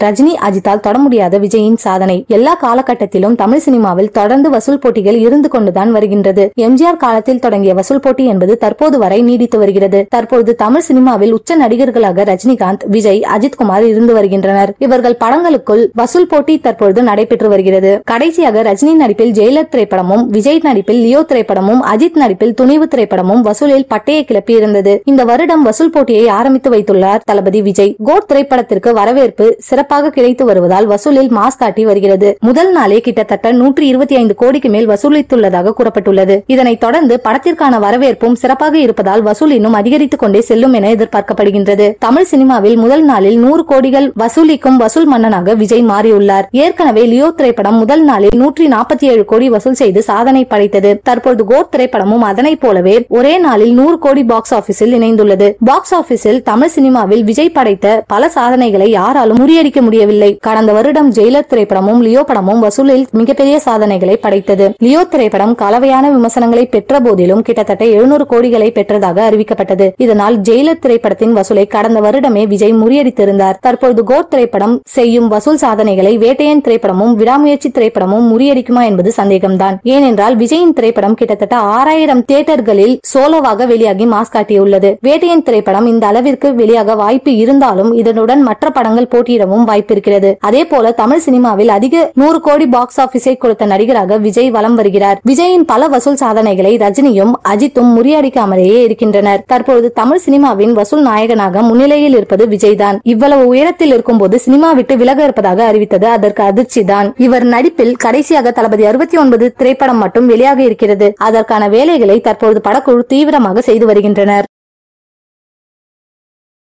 ரஜினி அஜித்தால் தொட முடியாத விஜயின் சாதனை. எல்லா காலகட்டத்திலும் தமிழ் சினிமாவில் தொடர்ந்து வசூல் போட்டிகள் இருந்து கொண்டுதான் வருகின்றது. எம்ஜிஆர் காலத்தில் தொடங்கிய வசூல் போட்டி என்பது தற்போது வரை நீடித்து வருகிறது. தற்போது தமிழ் சினிமாவில் உச்ச நடிகர்களாக ரஜினிகாந்த், விஜய், அஜித்குமார் இருந்து வருகின்றனர். இவர்கள் படங்களுக்குள் வசூல் போட்டி தற்போது நடைபெற்று வருகிறது. கடைசியாக ரஜினி நடிப்பில் ஜெயிலர் திரைப்படமும், விஜய் நடிப்பில் லியோ திரைப்படமும், அஜித் நடிப்பில் துணிவு திரைப்படமும் வசூலில் பட்டையை கிளப்பி இருந்தது. இந்த வருடம் வசூல் போட்டியை ஆரம்பித்து வைத்துள்ளார் தளபதி விஜய். கோட் திரைப்படத்திற்கு வரவேற்பு சிறப்பாக கிடைத்து வருவதால் வசூலில் மாஸ் காட்டி வருகிறது. முதல் நாளே கிட்டத்தட்ட 125 கோடிக்கு மேல் வசூலித்துள்ளதாக கூறப்பட்டுள்ளது. இதனைத் தொடர்ந்து படத்திற்கான வரவேற்பும் சிறப்பாக இருப்பதால் வசூல் இன்னும் அதிகரித்துக் கொண்டே செல்லும் என எதிர்பார்க்கப்படுகின்றது. தமிழ் சினிமாவில் முதல் நாளில் 100 கோடிகள் வசூலிக்கும் வசூல் மன்னனாக விஜய் மாறியுள்ளார். ஏற்கனவே லியோ திரைப்படம் முதல் நாளில் 147 கோடி வசூல் செய்து சாதனை படைத்தது. தற்போது கோட் திரைப்படமும் அதனை போலவே ஒரே நாளில் 100 கோடி பாக்ஸ் ஆபீஸில் இணைந்துள்ளது. பாக்ஸ் ஆபீஸில் தமிழ் சினிமாவில் விஜய் படைத்த பல சாதனைகளை யாராலும் முறியடிக்க முடியவில்லை. கடந்த வருடம் ஜெயிலர் திரைப்படமும் லியோ படமும் வசூலில் மிகப்பெரிய சாதனைகளை படைத்தது. லியோ திரைப்படம் கலவையான விமர்சனங்களை பெற்ற போதிலும் கிட்டத்தட்ட 700 கோடிகளை பெற்றதாக அறிவிக்கப்பட்டது. இதனால் ஜெயிலர் திரைப்படத்தின் வசூலை கடந்த வருடமே விஜய் முறியடித்திருந்தார். தற்போது கோட் திரைப்படம் செய்யும் வசூல் சாதனைகளை வேட்டையன் திரைப்படமும், விடாமுயற்சி திரைப்படமும் முறியடிக்குமா என்பது சந்தேகம்தான். ஏனென்றால் விஜயின் திரைப்படம் கிட்டத்தட்ட 6000 தியேட்டர்களில் சோலோவாக வெளியாகி மாஸ் காட்டியுள்ளது. வேட்டையன் திரைப்படம் இந்த அளவிற்கு வெளியாக வாய்ப்பு இருந்தாலும் இதனுடன் மற்ற படங்கள் போட்டியிடவும் வாய்ப்பு இருக்கிறது. அதே போல தமிழ் சினிமாவில் அதிக 100 கோடி பாக்ஸ் ஆபீஸை கொடுத்த நடிகராக விஜய் வலம் வருகிறார். விஜயின் பல வசூல் சாதனைகளை ரஜினியும் அஜித்தும் முறியடிக்காமலேயே இருக்கின்றனர். தற்பொழுது தமிழ் சினிமாவின் வசூல் நாயகனாக முன்னிலையில் இருப்பது விஜய் தான். இவ்வளவு உயரத்தில் இருக்கும் போது சினிமா விட்டு விலக இருப்பதாக அறிவித்தது அதற்கு அதிர்ச்சி தான். இவர் நடிப்பில் கடைசியாக தளபதி 69 திரைப்படம் மட்டும் வெளியாக இருக்கிறது. அதற்கான வேலைகளை தற்பொழுது படக்குழு தீவிரமாக செய்து வருகின்றனர்.